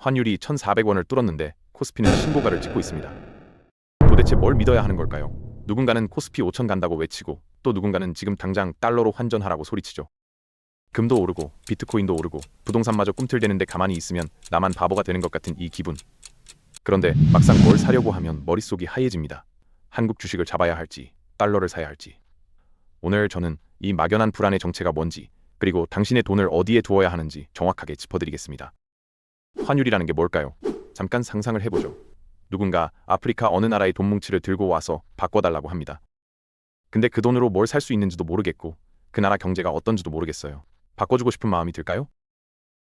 환율이 1,400원을 뚫었는데 코스피는 신고가를 찍고 있습니다. 도대체 뭘 믿어야 하는 걸까요? 누군가는 코스피 5천 간다고 외치고 또 누군가는 지금 당장 달러로 환전하라고 소리치죠. 금도 오르고 비트코인도 오르고 부동산마저 꿈틀대는데 가만히 있으면 나만 바보가 되는 것 같은 이 기분. 그런데 막상 뭘 사려고 하면 머릿속이 하얘집니다. 한국 주식을 잡아야 할지 달러를 사야 할지. 오늘 저는 이 막연한 불안의 정체가 뭔지 그리고 당신의 돈을 어디에 두어야 하는지 정확하게 짚어드리겠습니다. 환율이라는 게 뭘까요? 잠깐 상상을 해보죠. 누군가 아프리카 어느 나라의 돈 뭉치를 들고 와서 바꿔달라고 합니다. 근데 그 돈으로 뭘 살 수 있는지도 모르겠고 그 나라 경제가 어떤지도 모르겠어요. 바꿔주고 싶은 마음이 들까요?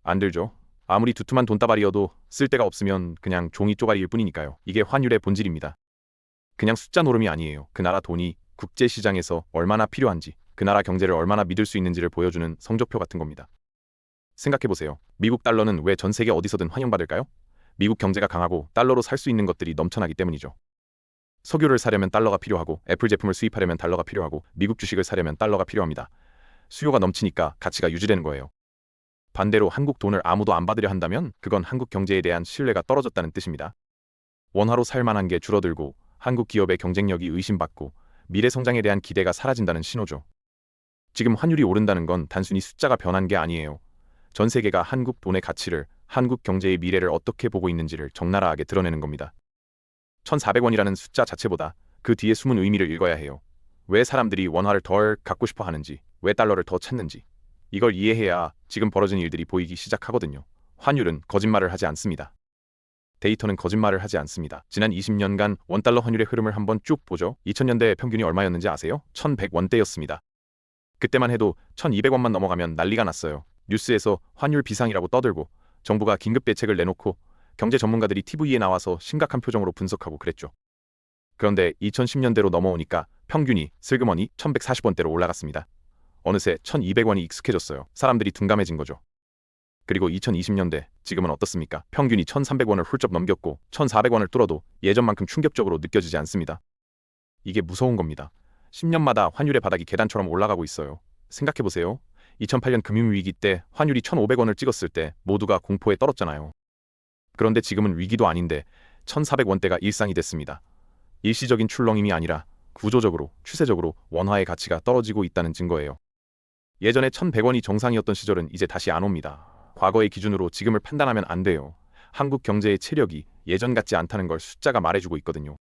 안 들죠. 아무리 두툼한 돈다발이어도 쓸 데가 없으면 그냥 종이 쪼가리일 뿐이니까요. 이게 환율의 본질입니다. 그냥 숫자 노름이 아니에요. 그 나라 돈이 국제시장에서 얼마나 필요한지, 그 나라 경제를 얼마나 믿을 수 있는지를 보여주는 성적표 같은 겁니다. 생각해보세요. 미국 달러는 왜 전 세계 어디서든 환영받을까요? 미국 경제가 강하고 달러로 살 수 있는 것들이 넘쳐나기 때문이죠. 석유를 사려면 달러가 필요하고 애플 제품을 수입하려면 달러가 필요하고 미국 주식을 사려면 달러가 필요합니다. 수요가 넘치니까 가치가 유지되는 거예요. 반대로 한국 돈을 아무도 안 받으려 한다면 그건 한국 경제에 대한 신뢰가 떨어졌다는 뜻입니다. 원화로 살 만한 게 줄어들고 한국 기업의 경쟁력이 의심받고 미래 성장에 대한 기대가 사라진다는 신호죠. 지금 환율이 오른다는 건 단순히 숫자가 변한 게 아니에요. 전 세계가 한국 돈의 가치를, 한국 경제의 미래를 어떻게 보고 있는지를 적나라하게 드러내는 겁니다. 1,400원이라는 숫자 자체보다 그 뒤에 숨은 의미를 읽어야 해요. 왜 사람들이 원화를 덜 갖고 싶어 하는지, 왜 달러를 더 찾는지. 이걸 이해해야 지금 벌어진 일들이 보이기 시작하거든요. 환율은 거짓말을 하지 않습니다. 데이터는 거짓말을 하지 않습니다. 지난 20년간 원달러 환율의 흐름을 한번 쭉 보죠. 2000년대 평균이 얼마였는지 아세요? 1,100원대였습니다. 그때만 해도 1,200원만 넘어가면 난리가 났어요. 뉴스에서 환율 비상이라고 떠들고 정부가 긴급 대책을 내놓고 경제 전문가들이 TV에 나와서 심각한 표정으로 분석하고 그랬죠. 그런데 2010년대로 넘어오니까 평균이 슬그머니 1,140원대로 올라갔습니다. 어느새 1,200원이 익숙해졌어요. 사람들이 둔감해진 거죠. 그리고 2020년대, 지금은 어떻습니까? 평균이 1,300원을 훌쩍 넘겼고 1,400원을 뚫어도 예전만큼 충격적으로 느껴지지 않습니다. 이게 무서운 겁니다. 10년마다 환율의 바닥이 계단처럼 올라가고 있어요. 생각해보세요. 2008년 금융위기 때 환율이 1,500원을 찍었을 때 모두가 공포에 떨었잖아요. 그런데 지금은 위기도 아닌데 1,400원대가 일상이 됐습니다. 일시적인 출렁임이 아니라 구조적으로, 추세적으로 원화의 가치가 떨어지고 있다는 증거예요. 예전에 1,100원이 정상이었던 시절은 이제 다시 안 옵니다. 과거의 기준으로 지금을 판단하면 안 돼요. 한국 경제의 체력이 예전 같지 않다는 걸 숫자가 말해주고 있거든요.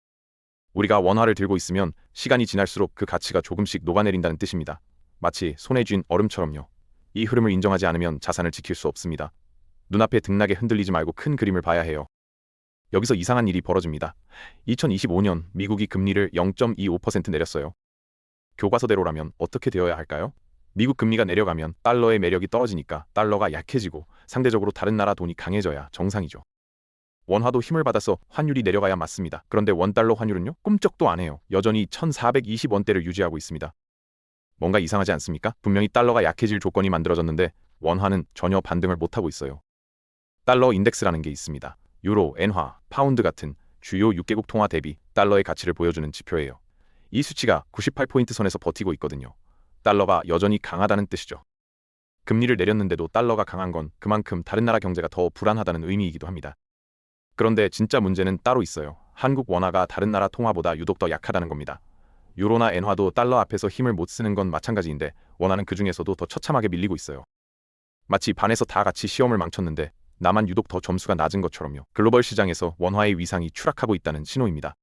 우리가 원화를 들고 있으면 시간이 지날수록 그 가치가 조금씩 녹아내린다는 뜻입니다. 마치 손에 쥔 얼음처럼요. 이 흐름을 인정하지 않으면 자산을 지킬 수 없습니다. 눈앞에 등락에 흔들리지 말고 큰 그림을 봐야 해요. 여기서 이상한 일이 벌어집니다. 2025년 미국이 금리를 0.25% 내렸어요. 교과서대로라면 어떻게 되어야 할까요? 미국 금리가 내려가면 달러의 매력이 떨어지니까 달러가 약해지고 상대적으로 다른 나라 돈이 강해져야 정상이죠. 원화도 힘을 받아서 환율이 내려가야 맞습니다. 그런데 원달러 환율은요? 꿈쩍도 안 해요. 여전히 1,420원대를 유지하고 있습니다. 뭔가 이상하지 않습니까? 분명히 달러가 약해질 조건이 만들어졌는데 원화는 전혀 반등을 못하고 있어요. 달러 인덱스라는 게 있습니다. 유로, 엔화, 파운드 같은 주요 6개국 통화 대비 달러의 가치를 보여주는 지표예요. 이 수치가 98포인트 선에서 버티고 있거든요. 달러가 여전히 강하다는 뜻이죠. 금리를 내렸는데도 달러가 강한 건 그만큼 다른 나라 경제가 더 불안하다는 의미이기도 합니다. 그런데 진짜 문제는 따로 있어요. 한국 원화가 다른 나라 통화보다 유독 더 약하다는 겁니다. 유로나 엔화도 달러 앞에서 힘을 못 쓰는 건 마찬가지인데 원화는 그 중에서도 더 처참하게 밀리고 있어요. 마치 반에서 다 같이 시험을 망쳤는데 나만 유독 더 점수가 낮은 것처럼요. 글로벌 시장에서 원화의 위상이 추락하고 있다는 신호입니다.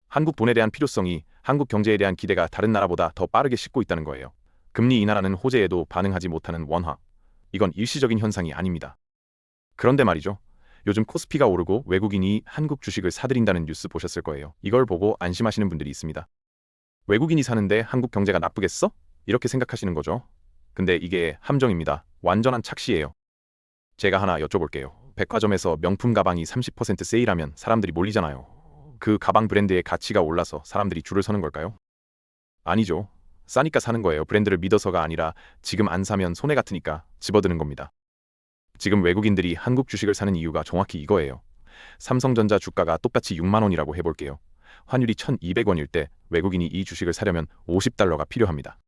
한국 돈에 대한 필요성이 한국 경제에 대한 기대가 다른 나라보다 더 빠르게 식고 있다는 거예요. 금리 인하라는 호재에도 반응하지 못하는 원화. 이건 일시적인 현상이 아닙니다. 그런데 말이죠. 요즘 코스피가 오르고 외국인이 한국 주식을 사들인다는 뉴스 보셨을 거예요. 이걸 보고 안심하시는 분들이 있습니다. 외국인이 사는데 한국 경제가 나쁘겠어? 이렇게 생각하시는 거죠. 근데 이게 함정입니다. 완전한 착시예요. 제가 하나 여쭤볼게요. 백화점에서 명품 가방이 30% 세일하면 사람들이 몰리잖아요. 그 가방 브랜드의 가치가 올라서 사람들이 줄을 서는 걸까요? 아니죠. 싸니까 사는 거예요. 브랜드를 믿어서가 아니라 지금 안 사면 손해 같으니까 집어드는 겁니다. 지금 외국인들이 한국 주식을 사는 이유가 정확히 이거예요. 삼성전자 주가가 똑같이 6만 원이라고 해볼게요. 환율이 1,200원일 때 외국인이 이 주식을 사려면 50달러가 필요합니다.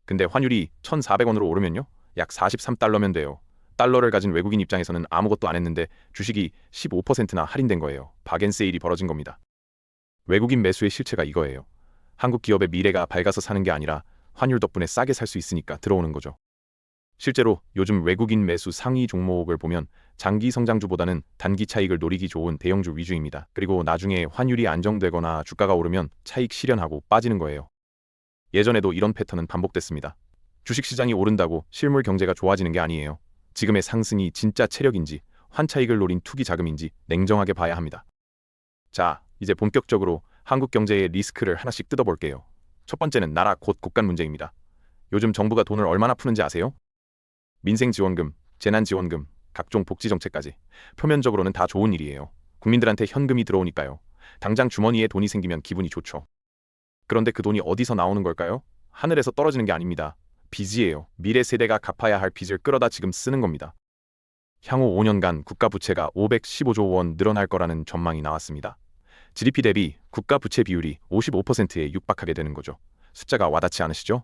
근데 환율이 1,400원으로 오르면요? 약 43달러면 돼요. 달러를 가진 외국인 입장에서는 아무것도 안 했는데 주식이 15%나 할인된 거예요. 박앤세일이 벌어진 겁니다. 외국인 매수의 실체가 이거예요. 한국 기업의 미래가 밝아서 사는 게 아니라 환율 덕분에 싸게 살 수 있으니까 들어오는 거죠. 실제로 요즘 외국인 매수 상위 종목을 보면 장기 성장주보다는 단기 차익을 노리기 좋은 대형주 위주입니다. 그리고 나중에 환율이 안정되거나 주가가 오르면 차익 실현하고 빠지는 거예요. 예전에도 이런 패턴은 반복됐습니다. 주식시장이 오른다고 실물 경제가 좋아지는 게 아니에요. 지금의 상승이 진짜 체력인지 환차익을 노린 투기 자금인지 냉정하게 봐야 합니다. 자, 이제 본격적으로 한국 경제의 리스크를 하나씩 뜯어볼게요. 첫 번째는 나라 곧 국간 문제입니다. 요즘 정부가 돈을 얼마나 푸는지 아세요? 민생지원금, 재난지원금, 각종 복지정책까지. 표면적으로는 다 좋은 일이에요. 국민들한테 현금이 들어오니까요. 당장 주머니에 돈이 생기면 기분이 좋죠. 그런데 그 돈이 어디서 나오는 걸까요? 하늘에서 떨어지는 게 아닙니다. 빚이에요. 미래 세대가 갚아야 할 빚을 끌어다 지금 쓰는 겁니다. 향후 5년간 국가 부채가 515조 원 늘어날 거라는 전망이 나왔습니다. GDP 대비 국가 부채 비율이 55%에 육박하게 되는 거죠. 숫자가 와닿지 않으시죠?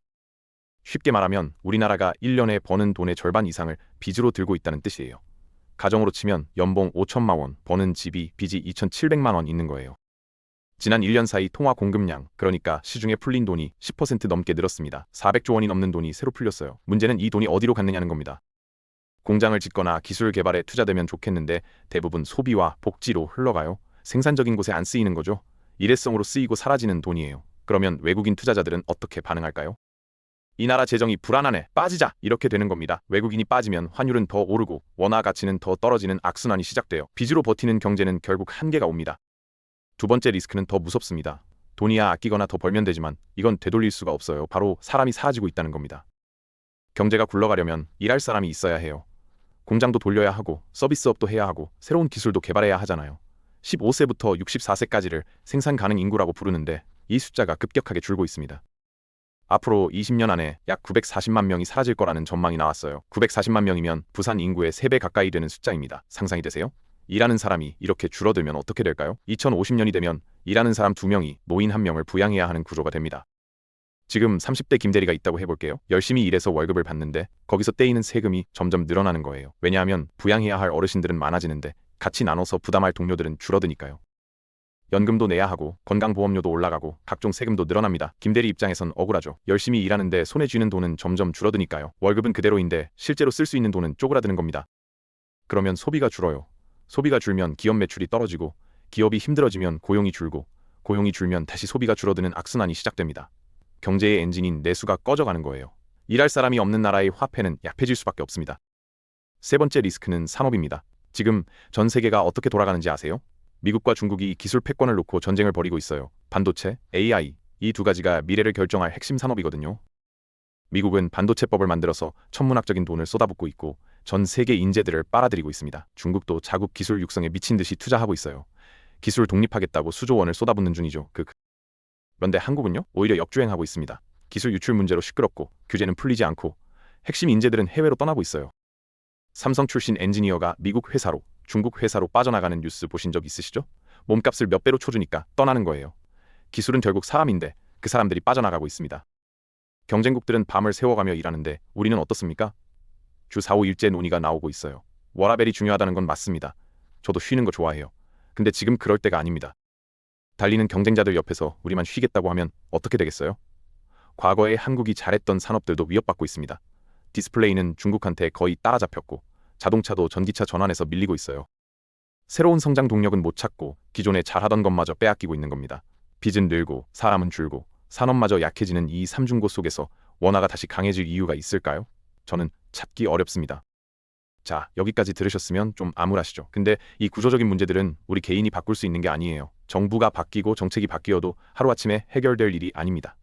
쉽게 말하면 우리나라가 1년에 버는 돈의 절반 이상을 빚으로 들고 있다는 뜻이에요. 가정으로 치면 연봉 5천만 원, 버는 집이 빚이 2,700만 원 있는 거예요. 지난 1년 사이 통화 공급량, 그러니까 시중에 풀린 돈이 10% 넘게 늘었습니다. 400조 원이 넘는 돈이 새로 풀렸어요. 문제는 이 돈이 어디로 갔느냐는 겁니다. 공장을 짓거나 기술 개발에 투자되면 좋겠는데 대부분 소비와 복지로 흘러가요. 생산적인 곳에 안 쓰이는 거죠. 일회성으로 쓰이고 사라지는 돈이에요. 그러면 외국인 투자자들은 어떻게 반응할까요? 이 나라 재정이 불안하네, 빠지자, 이렇게 되는 겁니다. 외국인이 빠지면 환율은 더 오르고 원화 가치는 더 떨어지는 악순환이 시작돼요. 빚으로 버티는 경제는 결국 한계가 옵니다. 두 번째 리스크는 더 무섭습니다. 돈이야 아끼거나 더 벌면 되지만 이건 되돌릴 수가 없어요. 바로 사람이 사라지고 있다는 겁니다. 경제가 굴러가려면 일할 사람이 있어야 해요. 공장도 돌려야 하고 서비스업도 해야 하고 새로운 기술도 개발해야 하잖아요. 15세부터 64세까지를 생산 가능 인구라고 부르는데 이 숫자가 급격하게 줄고 있습니다. 앞으로 20년 안에 약 940만 명이 사라질 거라는 전망이 나왔어요. 940만 명이면 부산 인구의 3배 가까이 되는 숫자입니다. 상상이 되세요? 일하는 사람이 이렇게 줄어들면 어떻게 될까요? 2050년이 되면 일하는 사람 2명이 노인 1명을 부양해야 하는 구조가 됩니다. 지금 30대 김대리가 있다고 해볼게요. 열심히 일해서 월급을 받는데 거기서 떼이는 세금이 점점 늘어나는 거예요. 왜냐하면 부양해야 할 어르신들은 많아지는데 같이 나눠서 부담할 동료들은 줄어드니까요. 연금도 내야 하고 건강보험료도 올라가고 각종 세금도 늘어납니다. 김대리 입장에선 억울하죠. 열심히 일하는데 손에 쥐는 돈은 점점 줄어드니까요. 월급은 그대로인데 실제로 쓸 수 있는 돈은 쪼그라드는 겁니다. 그러면 소비가 줄어요. 소비가 줄면 기업 매출이 떨어지고 기업이 힘들어지면 고용이 줄고 고용이 줄면 다시 소비가 줄어드는 악순환이 시작됩니다. 경제의 엔진인 내수가 꺼져가는 거예요. 일할 사람이 없는 나라의 화폐는 약해질 수밖에 없습니다. 세 번째 리스크는 산업입니다. 지금 전 세계가 어떻게 돌아가는지 아세요? 미국과 중국이 기술 패권을 놓고 전쟁을 벌이고 있어요. 반도체, AI, 이 두 가지가 미래를 결정할 핵심 산업이거든요. 미국은 반도체법을 만들어서 천문학적인 돈을 쏟아붓고 있고 전 세계 인재들을 빨아들이고 있습니다. 중국도 자국 기술 육성에 미친 듯이 투자하고 있어요. 기술 독립하겠다고 수조 원을 쏟아붓는 중이죠. 그런데 한국은요? 오히려 역주행하고 있습니다. 기술 유출 문제로 시끄럽고 규제는 풀리지 않고 핵심 인재들은 해외로 떠나고 있어요. 삼성 출신 엔지니어가 미국 회사로, 중국 회사로 빠져나가는 뉴스 보신 적 있으시죠? 몸값을 몇 배로 쳐주니까 떠나는 거예요. 기술은 결국 사람인데 그 사람들이 빠져나가고 있습니다. 경쟁국들은 밤을 새워가며 일하는데 우리는 어떻습니까? 주 4, 5일제 논의가 나오고 있어요. 워라밸이 중요하다는 건 맞습니다. 저도 쉬는 거 좋아해요. 근데 지금 그럴 때가 아닙니다. 달리는 경쟁자들 옆에서 우리만 쉬겠다고 하면 어떻게 되겠어요? 과거에 한국이 잘했던 산업들도 위협받고 있습니다. 디스플레이는 중국한테 거의 따라잡혔고 자동차도 전기차 전환에서 밀리고 있어요. 새로운 성장 동력은 못 찾고 기존에 잘하던 것마저 빼앗기고 있는 겁니다. 빚은 늘고 사람은 줄고 산업마저 약해지는 이 삼중고 속에서 원화가 다시 강해질 이유가 있을까요? 저는 찾기 어렵습니다. 자, 여기까지 들으셨으면 좀 암울하시죠? 근데 이 구조적인 문제들은 우리 개인이 바꿀 수 있는 게 아니에요. 정부가 바뀌고 정책이 바뀌어도 하루아침에 해결될 일이 아닙니다.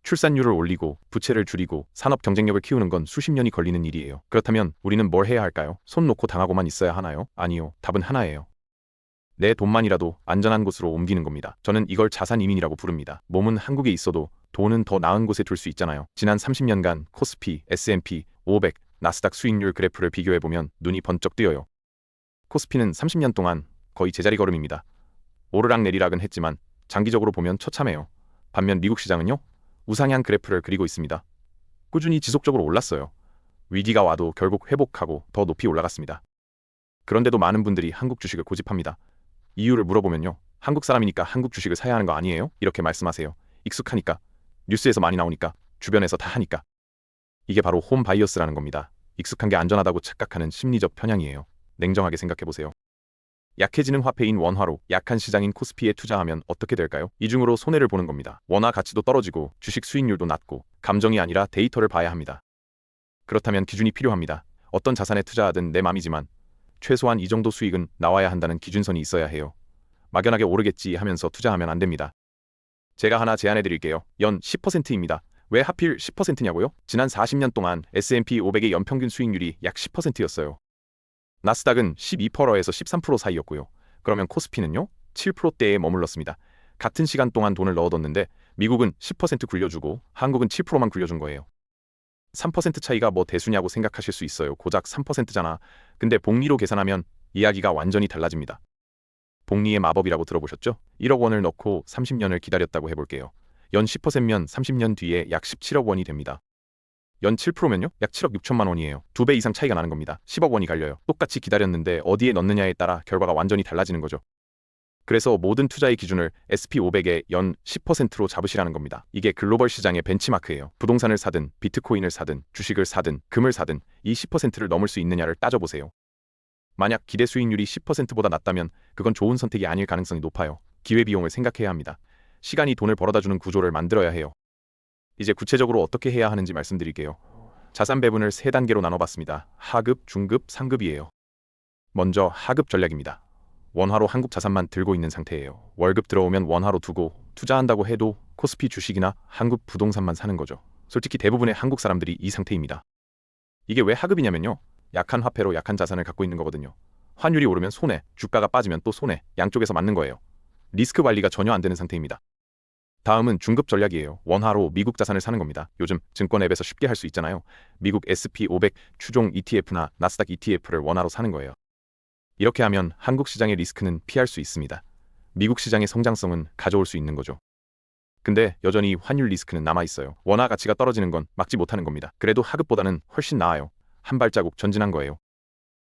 출산율을 올리고 부채를 줄이고 산업 경쟁력을 키우는 건 수십 년이 걸리는 일이에요. 그렇다면 우리는 뭘 해야 할까요? 손 놓고 당하고만 있어야 하나요? 아니요. 답은 하나예요. 내 돈만이라도 안전한 곳으로 옮기는 겁니다. 저는 이걸 자산 이민이라고 부릅니다. 몸은 한국에 있어도 돈은 더 나은 곳에 둘 수 있잖아요. 지난 30년간 코스피, S&P 500, 나스닥 수익률 그래프를 비교해보면 눈이 번쩍 뜨여요. 코스피는 30년 동안 거의 제자리 걸음입니다. 오르락내리락은 했지만 장기적으로 보면 처참해요. 반면 미국 시장은요? 우상향 그래프를 그리고 있습니다. 꾸준히 지속적으로 올랐어요. 위기가 와도 결국 회복하고 더 높이 올라갔습니다. 그런데도 많은 분들이 한국 주식을 고집합니다. 이유를 물어보면요. 한국 사람이니까 한국 주식을 사야 하는 거 아니에요? 이렇게 말씀하세요. 익숙하니까, 뉴스에서 많이 나오니까, 주변에서 다 하니까. 이게 바로 홈 바이어스라는 겁니다. 익숙한 게 안전하다고 착각하는 심리적 편향이에요. 냉정하게 생각해보세요. 약해지는 화폐인 원화로 약한 시장인 코스피에 투자하면 어떻게 될까요? 이중으로 손해를 보는 겁니다. 원화 가치도 떨어지고 주식 수익률도 낮고 감정이 아니라 데이터를 봐야 합니다. 그렇다면 기준이 필요합니다. 어떤 자산에 투자하든 내 맘이지만 최소한 이 정도 수익은 나와야 한다는 기준선이 있어야 해요. 막연하게 오르겠지 하면서 투자하면 안 됩니다. 제가 하나 제안해 드릴게요. 연 10%입니다. 왜 하필 10%냐고요? 지난 40년 동안 S&P 500의 연평균 수익률이 약 10%였어요. 나스닥은 12%에서 13% 사이였고요. 그러면 코스피는요? 7%대에 머물렀습니다. 같은 시간 동안 돈을 넣어뒀는데 미국은 10% 굴려주고 한국은 7%만 굴려준 거예요. 3% 차이가 뭐 대수냐고 생각하실 수 있어요. 고작 3%잖아. 근데 복리로 계산하면 이야기가 완전히 달라집니다. 복리의 마법이라고 들어보셨죠? 1억 원을 넣고 30년을 기다렸다고 해볼게요. 연 10%면 30년 뒤에 약 17억 원이 됩니다. 연 7%면요? 약 7억 6천만 원이에요. 2배 이상 차이가 나는 겁니다. 10억 원이 갈려요. 똑같이 기다렸는데 어디에 넣느냐에 따라 결과가 완전히 달라지는 거죠. 그래서 모든 투자의 기준을 S&P500의 연 10%로 잡으시라는 겁니다. 이게 글로벌 시장의 벤치마크예요. 부동산을 사든 비트코인을 사든 주식을 사든 금을 사든 이 10%를 넘을 수 있느냐를 따져보세요. 만약 기대 수익률이 10%보다 낮다면 그건 좋은 선택이 아닐 가능성이 높아요. 기회비용을 생각해야 합니다. 시간이 돈을 벌어다주는 구조를 만들어야 해요. 이제 구체적으로 어떻게 해야 하는지 말씀드릴게요. 자산 배분을 3단계로 나눠봤습니다. 하급, 중급, 상급이에요. 먼저 하급 전략입니다. 원화로 한국 자산만 들고 있는 상태예요. 월급 들어오면 원화로 두고 투자한다고 해도 코스피 주식이나 한국 부동산만 사는 거죠. 솔직히 대부분의 한국 사람들이 이 상태입니다. 이게 왜 하급이냐면요. 약한 화폐로 약한 자산을 갖고 있는 거거든요. 환율이 오르면 손해, 주가가 빠지면 또 손해, 양쪽에서 맞는 거예요. 리스크 관리가 전혀 안 되는 상태입니다. 다음은 중급 전략이에요. 원화로 미국 자산을 사는 겁니다. 요즘 증권 앱에서 쉽게 할 수 있잖아요. 미국 S&P 500 추종 ETF나 나스닥 ETF를 원화로 사는 거예요. 이렇게 하면 한국 시장의 리스크는 피할 수 있습니다. 미국 시장의 성장성은 가져올 수 있는 거죠. 근데 여전히 환율 리스크는 남아있어요. 원화 가치가 떨어지는 건 막지 못하는 겁니다. 그래도 하급보다는 훨씬 나아요. 한 발자국 전진한 거예요.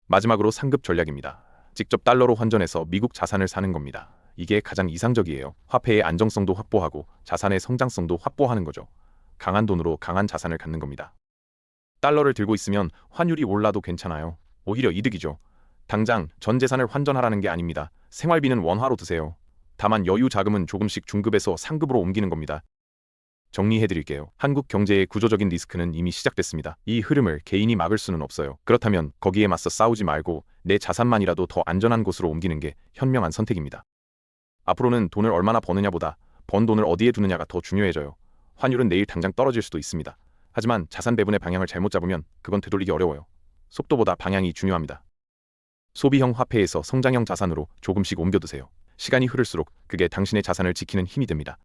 마지막으로 상급 전략입니다. 직접 달러로 환전해서 미국 자산을 사는 겁니다. 이게 가장 이상적이에요. 화폐의 안정성도 확보하고 자산의 성장성도 확보하는 거죠. 강한 돈으로 강한 자산을 갖는 겁니다. 달러를 들고 있으면 환율이 올라도 괜찮아요. 오히려 이득이죠. 당장 전 재산을 환전하라는 게 아닙니다. 생활비는 원화로 드세요. 다만 여유 자금은 조금씩 중급에서 상급으로 옮기는 겁니다. 정리해드릴게요. 한국 경제의 구조적인 리스크는 이미 시작됐습니다. 이 흐름을 개인이 막을 수는 없어요. 그렇다면 거기에 맞서 싸우지 말고 내 자산만이라도 더 안전한 곳으로 옮기는 게 현명한 선택입니다. 앞으로는 돈을 얼마나 버느냐보다 번 돈을 어디에 두느냐가 더 중요해져요. 환율은 내일 당장 떨어질 수도 있습니다. 하지만 자산 배분의 방향을 잘못 잡으면 그건 되돌리기 어려워요. 속도보다 방향이 중요합니다. 소비형 화폐에서 성장형 자산으로 조금씩 옮겨두세요. 시간이 흐를수록 그게 당신의 자산을 지키는 힘이 됩니다.